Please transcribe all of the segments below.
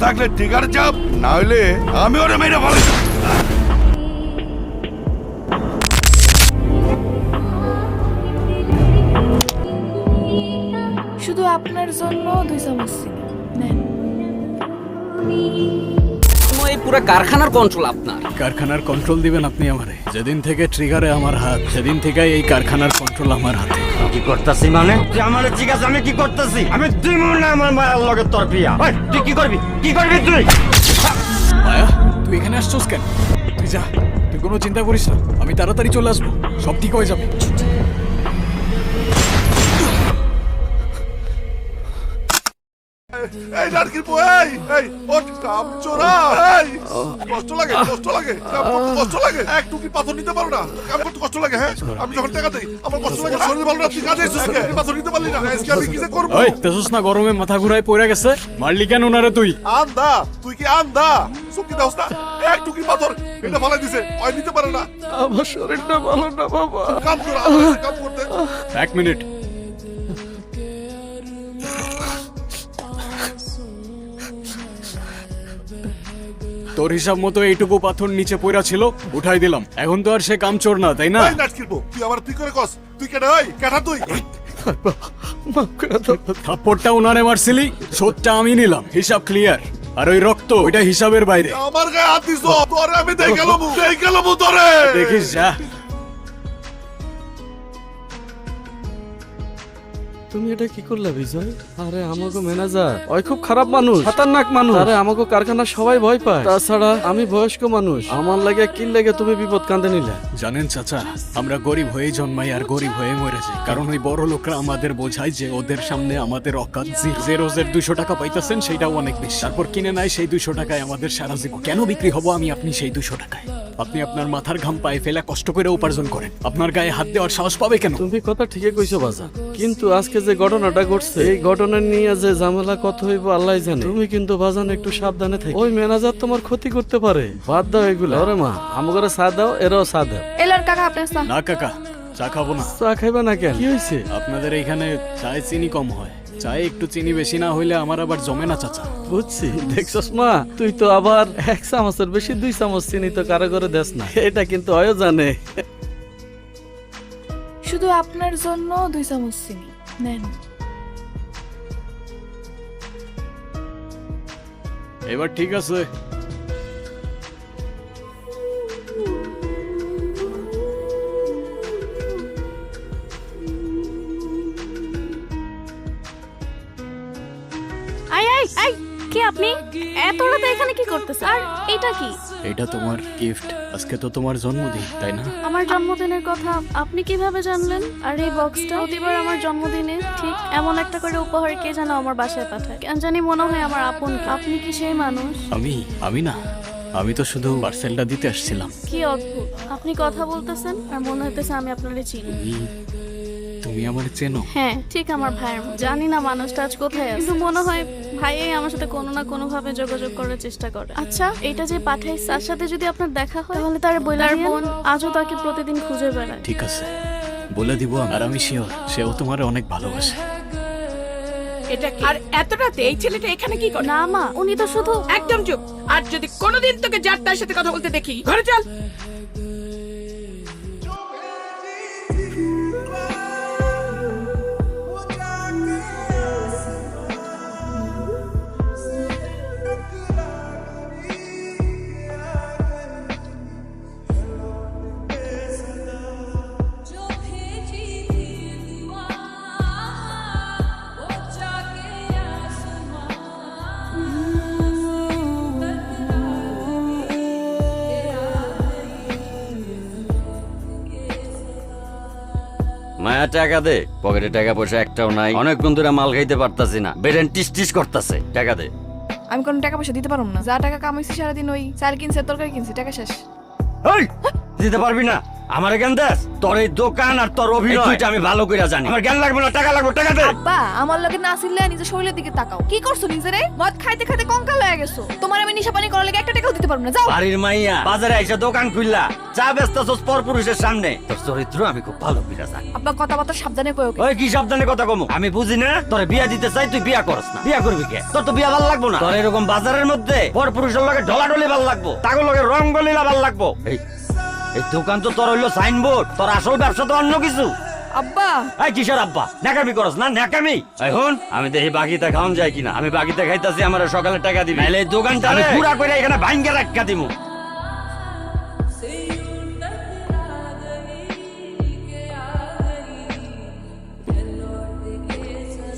থাকলে ট্রিগার চাপ, না হলে আমি ওরে মেরে ফেলে। শুধু আপনার জন্য 2 চামচ চিনি নেন। এই পুরো কারখানার কন্ট্রোল আপনার। কারখানার কন্ট্রোল দিবেন আপনি আমারে? যেদিন থেকে ট্রিগারে আমার হাত, সেদিন থেকে এই কারখানার কন্ট্রোল আমার হাতে। কি করতেছি মানে? তুই আমার জিজ্ঞাসা আমি কি করতেছি? আমি তুই মনে না আমার মায়ের লগে তোর বিয়া। ওই, তুই কি করবি? কি করবি তুই? মায়া, তুই এখানে আসছস কেন? তুই যা, তুই কোনো চিন্তা করিস না, আমি তাড়াতাড়ি চলে আসবো, সব ঠিক হয়ে যাবে। এই লাড়কির বউ, এই ওঠ, কামচোরা, এই কষ্ট লাগে, কষ্ট লাগে, কাম করতে কষ্ট লাগে, একটু কি পাথর নিতে পারো না? কাম করতে কষ্ট লাগে, হ্যাঁ? আমি যখন টাকা দেই আমার কষ্ট লাগে, শরীর ভালো না, তুই কাজে এসেছিস কেন? তুই পাথর নিতে পারলি না, আজকে আমি কি যে করবো? ওই তেজস না, গরমে মাথা ঘুরায় পড়ে গেছে, মারলি কেন ওনারে তুই? আন্দা, তুই কি আন্দা? চুক্তি দাও না, একটু কি পাথর এটা ফালাই দিছে, ওই নিতে পারে না। আমার শরীরটা ভালো না বাবা। কাম কর, আমার কাম করতে। এক মিনিট। তোর হিসাব মতো এইটুকু পাথর নিচে পড়া ছিল, উঠাই দিলাম। এখন তো আর সে কামচোর না, তাই না? এই লাড়কির বউ, তুই আমার তুই করে কস, তুই কেডা? ওই কেডা তুই? থাপ্পড়টা উনারে মারছিলি, শোধটা আমি নিলাম, হিসাব ক্লিয়ার। আর ওই রক্ত, ওইটা হিসাবের বাইরে। আমার গায়ে হাত দিছ, তোরে আমি দেখে গেলাম তোরে। দেখিস যা। তুমি এটা কি করলে বিজয়? আরে আমাকে ম্যানেজার ওই খুব খারাপ মানুষ, খতরনাক মানুষ। আরে আমাকে কারখানা সবাই ভয় পায়, তাছাড়া আমি বয়স্ক মানুষ, আমার লাগে কি লাগে তুমি বিপদ কাঁদে নিলে? জানেন চাচা, আমরা গরিব হয়ে জন্মাই আর গরিব হয়ে মরে যাই, কারণ ওই বড় লোকরা আমাদের বোঝায় যে ওদের সামনে আমাদের অকাত। যে রোজের 200 টাকা পাইতেছেন সেটাও অনেক বেশি, তারপর কিনে নেয় সেই 200 টাকায় আমাদের সারা জীবন। কেন বিক্রি হবো আমি আপনি সেই 200 টাকায়? আপনি আপনার মাথার ঘাম পায়ে ফেলে কষ্ট করে উপার্জন করেন, আপনার গায়ে হাত দেওয়ার সাহস পাবে কেন? তুমি কথা ঠিকই কইছো বাজা, কিন্তু আজকে যে ঘটনাটা ঘটছে, এই ঘটনা নিয়ে যে ঝামেলা কত হইব আল্লাহ জানে। তুমি কিন্তু বাজান একটু সাবধানে থাকো, ওই ম্যানেজার তোমার ক্ষতি করতে পারে। বাদ দাও এগুলো। আরে মা, আমাকে চা দাও, এরাও চা দাও। এলার কাকা আপনার চা। না কাকা, চা খাবো না। চা খাইবা না কেন? কি হয়েছে? আপনাদের এখানে চায়ে চিনি কম হয়, চায়ে একটু চিনি বেশি না হইলে আমার আবার জমে না চাচা। বুঝছি। দেখছস মা, তুই তো আবার 1 চামচের বেশি 2 চামচ চিনি তো কারো করে দেস না, এটা কিন্তু অয় জানে। শুধু আপনার জন্য 2 চামচ চিনি নেন। এবার ঠিক আছে। আই আই আই, কে আপনি? এত রাতে এখানে কি করতেছেন? আর এটা কি? এটা তোমার গিফট, আজকে তো তোমার জন্মদিন, তাই না? আমার জন্মদিনের কথা আপনি কিভাবে জানলেন? আর এই বক্সটা প্রতিবার আমার জন্মদিনে ঠিক এমন একটা করে উপহার কে যেন আমার বাসায় পাঠায়, কেন জানি মনে হয় আমার আপন। আপনি কি সেই মানুষ? আমি না, আমি তো শুধু পার্সেলটা দিতে আসছিলাম। কি অদ্ভুত, আপনি কথা বলতেছেন আর মনে হইতেছে আমি আপনারে চিনি। তুমি আমার চেনো? হ্যাঁ, ঠিক আমার ভাইয়ের মতো। জানি না মানুষটা আজ কোথায় আছে, কিন্তু মনে হয় ভাইয়াই আমার সাথে কোনো না কোনো ভাবে যোগাযোগ করার চেষ্টা করে। আচ্ছা, এটা যে পাঠাই তার সাথে যদি আপনার দেখা হয় তাহলে তার বইলার বোন আজও তাকে প্রতিদিন খুঁজে বেড়ায়। ঠিক আছে, বলে দিব। আর আমি শিওর সেও তোমার অনেক ভালোবাসে। এটা কি? আর এত রাতে এই ছেলেটা এখানে কি করে? না মা, উনি তো শুধু একদম চুপ। আর যদি কোনোদিন তোকে যার তার সাথে কথা বলতে দেখি, ঘরে চল। মায়া টাকা দে, পকেটে টাকা পয়সা একটাও নাই, অনেকক্ষণ ধরে মাল খাইতে পারতাছি না, বেরেন টিস টিস করতেছে। টাকা দে। আমি কোনো টাকা পয়সা দিতে পারবো না, যা টাকা কামাইছি সারাদিন ওই চাল কিনছে তরকারি কিনছে, টাকা শেষ। এই, দিতে পারবি না? আমার জ্ঞান দেস তোর এই দোকান আর তোর অভিনয় দুইটা আমি ভালো করে জানি। আমার জ্ঞান লাগবে না, টাকা লাগবে, টাকা দে। আব্বা আমার লগে না আসলে নিজের শরীরের দিকে তাকাও কি করছো নিজেরে মদ খাইতে খাইতে কঙ্কাল হয়ে গেছো তোমার আমি নিশা পানি করার লাগে একটা টাকাও দিতে পারবো না যাও বাড়ির মাইয়া বাজারে এসে দোকান খুললা চা বেচতেছস পরপুরুষের সামনে। তোর চরিত্র আমি খুব ভালো করে জানি। আব্বা কথাবার্তা সাবধানে কইও ওই কি সাবধানে কথা কমু? আমি বুঝি না তোরে বিয়া দিতে চাই, তুই বিয়া করস না। বিয়া করবি কে? তোর তো বিয়া ভালো লাগবো না। তোর এরকম বাজারের মধ্যে পরপুরুষের লগে ঢলাঢলি ভালো লাগবো, তাগো লগে রঙ্গলীলা ভালো লাগবো। এই দোকান তো তোর হইলো সাইনবোর্ড, তোর আসল ব্যবসা তো অন্য কিছু। আব্বা এই কিসের আব্বা? নাকামি করস না? নাকামি। এখন আমি দেখি বাকিতে খাওয়ান যায় কিনা। আমি বাকিতে খাইতাছি, আমার সকালে টাকা দিবি, নাইলে এই দোকানটা আমি পুরা করে এখানে ভাঙ্গে রাখা দিমু।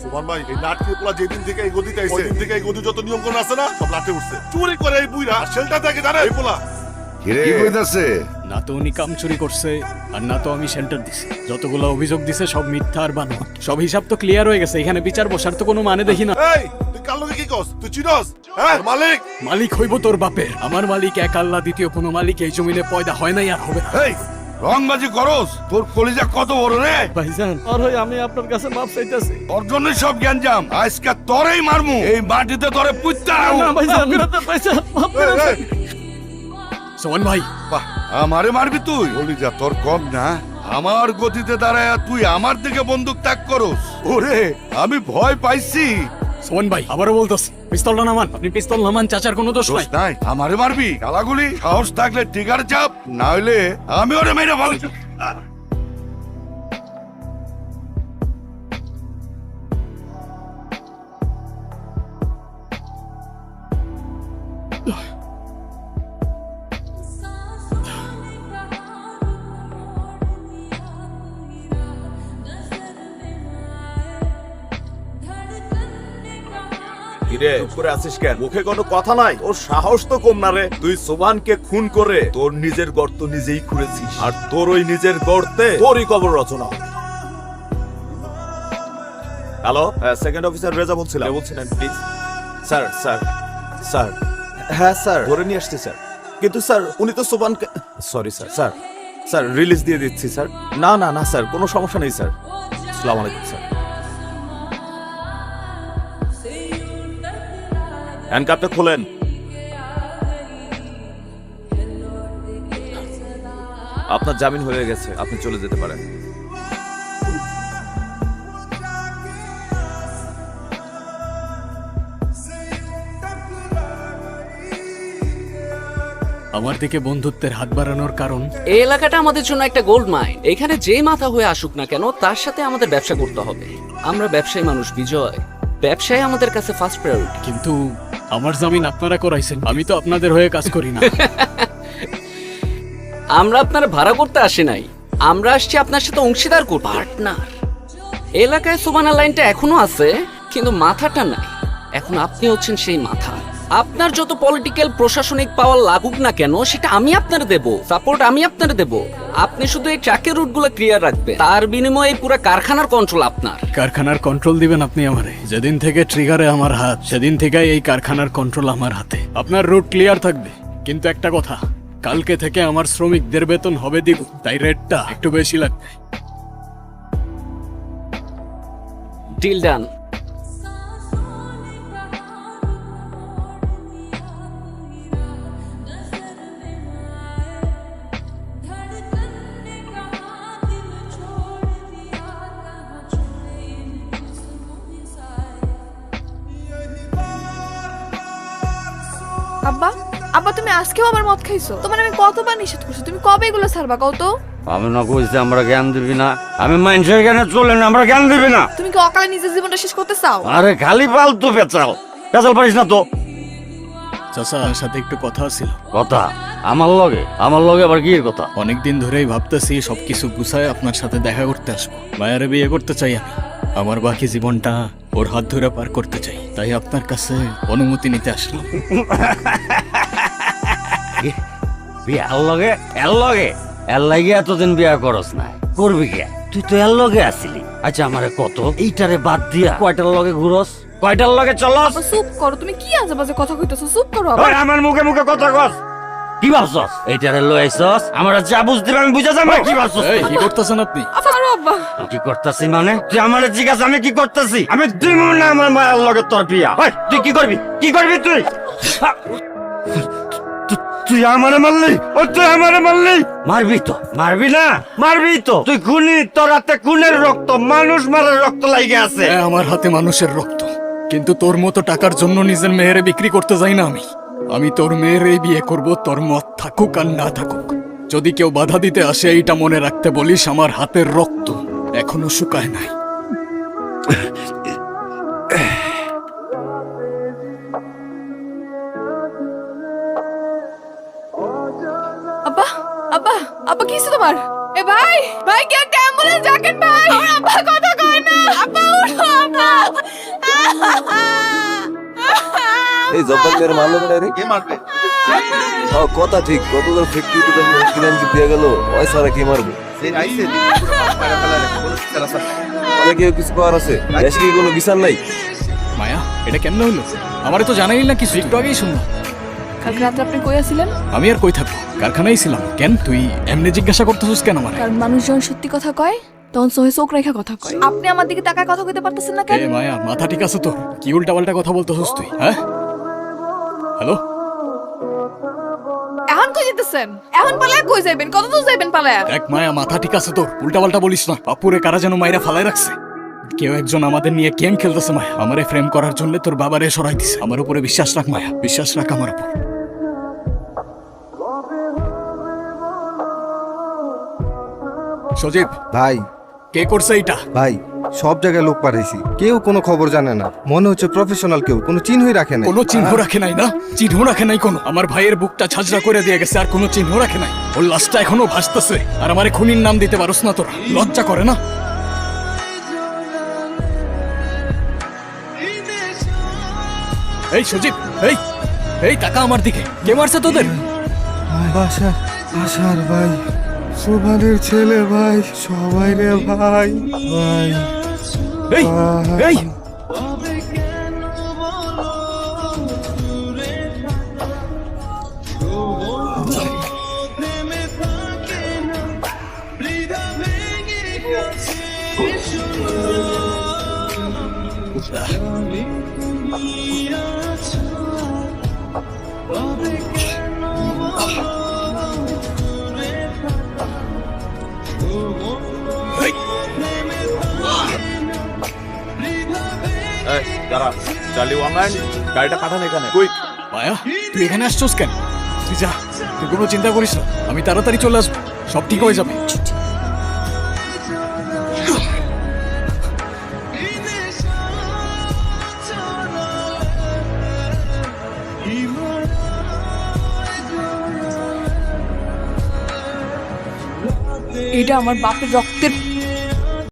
সুমন ভাই, এই নাটকের পোলা যেদিন থেকে এই গদিতে আইছে, ওই দিন থেকে এই গদি যত নিয়ম কানুন আছে না সব লাটে উঠছে। চুরি করে এই বুইরা শেলটা থেকে জানে এই পোলা। কি কইতাছে? না তো উনি কাম চুরি করছে আর না তো আমি শেল্টার দিছি। যতগুলো অভিযোগ দিছে সব মিথ্যা আর বানোয়া। সব হিসাব তো ক্লিয়ার হয়ে গেছে, এখানে বিচার বসার তো কোনো মানে দেখি না। এই তুই কার লগে কি কস? তুই চিনস? হ্যাঁ মালিক? মালিক হইব তোর বাপের, আমার মালিক এক আল্লাহ, দ্বিতীয় কোনো মালিক এই জমিনে পয়দা হয় নাই আর হবে না। এই রংবাজি করস? তোর কলিজা কত বড় রে? ভাইজান আর হই আমি আপনার কাছে মাপ চাইতাছি। তোর জন্যই সব জ্ঞানজাম। আজকে তোরেই মারমু, এই মাটিতে তোরে পুঁততে রাখবো। না ভাইজান ভাইজান মাপ করে দেন। সোমন ভাই, বাহ, আমারে মারবি তুই? কলিজা তোর কম না? আমার গতিতে দাঁড়ায় তুই আমার দিকে বন্দুক তাক করস? ওরে আমি ভয় পাইছি। সোমন ভাই আবারও বলতেছি, পিস্তলটা নামান। আপনি পিস্তল নামান, চাচার কোনো দোষ দোষ নাই। নাই, আমারে মারবি? গালাগুলি সাহস থাকলে টিকার চাপ, না হইলে আমি ওরে মেরে ফেলছি। কিরে করে আছিস কেন? মুখে কোনো কথা নাই? ওর সাহস তো কম না রে। তুই সুবহানকে খুন করে তোর নিজের গর্ত নিজেই খুঁড়েছিস, আর তোর ওই নিজের গর্তে তোরই কবর রচনা হবে। হ্যালো, সেকেন্ড অফিসার রেজা বলছিলাম। বলছিলেন প্লিজ। স্যার স্যার স্যার হ্যাঁ স্যার ধরে নিয়ে আসছি স্যার, কিন্তু স্যার উনি তো সুবহানকে, sorry sir sir sir release দিয়ে দিচ্ছি স্যার। না না না স্যার, কোনো সমস্যা নেই স্যার। আসসালামু আলাইকুম স্যার। হ্যান্ডকাপটা খোলেন। আপনার জামিন হয়ে গেছে, আপনি চলে যেতে পারেন। আমার দিকে বন্ধুত্বের হাত বাড়ানোর কারণ, এই এলাকাটা আমাদের জন্য একটা গোল্ড মাইন। এখানে যে মাথা হয়ে আসুক না কেন, তার সাথে আমাদের ব্যবসা করতে হবে। আমরা ব্যবসায়ী মানুষ বিজয়, ব্যবসায় আমাদের কাছে ফার্স্ট প্রায়োরিটি। কিন্তু আমার জামিন আপনারা করাইছেন, আমি তো আপনাদের হয়ে কাজ করি না। আমরা আপনারা ভাড়া করতে আসি নাই, আমরা আসছি আপনার সাথে অংশীদার করতে, পার্টনার। এলাকায় সুবানা লাইনটা এখনো আছে, কিন্তু মাথাটা নাই। এখন আপনি হচ্ছেন সেই মাথা। আপনার যত পলিটিক্যাল প্রশাসনিক পাওয়ার লাগুক না কেন, সেটা আমি আপনার দেব, সাপোর্ট আমি আপনার দেব। আপনি শুধু এই ট্রাকের রুটগুলো ক্লিয়ার রাখবেন, তার বিনিময়ে এই পুরো কারখানার কন্ট্রোল আপনার। কারখানার কন্ট্রোল দিবেন আপনি আমারে? যেদিন থেকে ট্রিগারে আমার হাত, সেদিন থেকে এই কারখানার কন্ট্রোল আমার হাতে। আপনার রুট ক্লিয়ার থাকবে, কিন্তু একটা কথা, কালকে থেকে আমার শ্রমিকদের বেতন হবে দ্বিগুণ, তাই রেটটা একটু বেশি লাগবে। Deal done. আব্বা আব্বা তুমি আজকেও আবার মদ খাইছো? তোমার আমি কতবার নিষেধ করছি, তুমি কবে এগুলো ছাড়বা কও তো? আমি না কইছি আমরা জ্ঞান দিবি না, আমি মানুষের জ্ঞানে চলে না, আমরা জ্ঞান দিবি না। তুমি কি অকালে নিজের জীবনটা শেষ করতে চাও? আরে খালি ফালতু পেঁচাল পেঁচাল পারিস না তো। চাচা, আমার সাথে একটু কথা ছিল। কথা? আমার লগে আবার কি কথা? অনেকদিন ধরেই ভাবতেছি সবকিছু গুছায় আপনার সাথে দেখা করতে আসবো। মায়ারে বিয়ে করতে চাই আমি, আমার বাকি জীবনটা ওর হাত ধরে পার করতে চাই, তাই আপনার কাছে অনুমতি নিতে আসলাম। এর লগে এতদিন বিয়া করস না, করবি কে? তুই তো এর লগে আসিলি। আচ্ছা আমারে কত এইটারে বাদ দিয়া কয়টার লগে ঘুরস, কয়টার লগে চলস? আব্বা চুপ করো, তুমি কি আজে বাজে কথা কইতেছো? চুপ করো আব্বা। ওই আমার মুখে মুখে কথা কস। কি ভাবছস এইটারে লইছস আমরা যা বুঝতে আমি বুঝা যাবো কি ভাবছস এই কি করতেছেন আপনি? কি করতাছি মানে তুই আমারে জিজ্ঞাসা আমি কি করতাছি আমি দিব না আমার মায়ের লগে তোর বিয়া ওই, তুই কি করবি তুই তুই আমারে মারলি ও তুই আমারে মারলি মারবি তো তুই খুনি তোর হাতে খুনের রক্ত মানুষ মারার রক্ত লাগে আছে হ্যাঁ, আমার হাতে মানুষের রক্ত, কিন্তু তোর মতো টাকার জন্য নিজের মেয়েরে বিক্রি করতে যাই না আমি তোর মেয়েরে বিয়ে করব, তোর মত থাকুক আর না থাকুক। যদি কেউ বাধা দিতে আসে এইটা মনে রাখতে বলিস, আমার হাতের রক্ত এখনো শুকায় নাই। আব্বা আব্বা আব্বা কি হইছে তোমার? এ ভাই ভাই কি একটা অ্যাম্বুলেন্স ডাকেন ভাই, আমার আব্বা কথা কয় না। আব্বা উঠো আব্বা। এই জব্বার মারলো না রে, কে মারবে? কথা ঠিক, কতগুলো ফ্যাক্টরি কিনে দিয়ে গেল, ওই সারা কে মারবে? কেউ কিছু পাওয়ার আছে, দেশে কি কোনো বিচার নাই? মায়া, এটা কেমন হইলো? আমারে তো জানাই না কিছু, একটু আগেই শুনলাম। কালকে রাতে আপনি কই আছিলেন? আমি আর কই থাকবো, কারখানায় ছিলাম। কেন তুই এমনি জিজ্ঞাসা করতেছিস কেন আমার? কারণ মানুষ যখন সত্যি কথা কয় তখন সহে চোখ রেখা কথা কয়। আপনি আমার দিকে তাকায় কথা কইতে পারতেছেন না কেন? এ মায়া, মাথা ঠিক আছে তোর? কি উল্টা পাল্টা কথা বলতেছিস তুই? হ্যাঁ, হ্যালো, এখন কই যেতেছেন? এখন পালায় কই যাবেন? কত দূর যাবেন পালায়? দেখ মায়া, মাথা ঠিক আছে তোর? উল্টা পাল্টা বলিস না। বাপুরে কারা যেন মাইরা ফালায় রাখছে। কেউ একজন আমাদের নিয়ে গেম খেলতেছে মায়া। আমারে ফ্রেম করার জন্য তোর বাবারে সরাই দিছে। আমার উপরে বিশ্বাস রাখ মায়া, বিশ্বাস রাখ আমার উপর। সজীব ভাই, কে করছে এইটা? ভাই সব জায়গায় লোক পাঠাইছি, কেউ কোনো খবর জানে না। মনে হচ্ছে প্রফেশনাল কেউ, কোনো চিহ্নই রাখে না। কোনো চিহ্ন রাখে নাই না? চিহ্ন রাখে নাই কোনো? আমার ভাইয়ের বুকটা ঝাঁঝরা করে দিয়ে গেছে, আর কোনো চিহ্ন রাখে নাই। ওর লাশটা এখনো ভাসতেছে, আর আমারে খুনির নাম দিতে পারোস না তোরা? লজ্জা করে না? এই সজীব, এই এই টাকা আমার দিকে। কে মারছে তোদের? আশার ভাই, সুভানের ছেলে ভাই, সবাই রে ভাই। ভাই এই এই গাড়িটা পাঠান এখানে, কুইক। মায়া, তুই এখানে আসছোস কেন? তুই যা, তুই কোনো চিন্তা করিস না, আমি তাড়াতাড়ি চলে আসবো, সব ঠিক হয়ে যাবে। এটা আমার বাপের রক্তের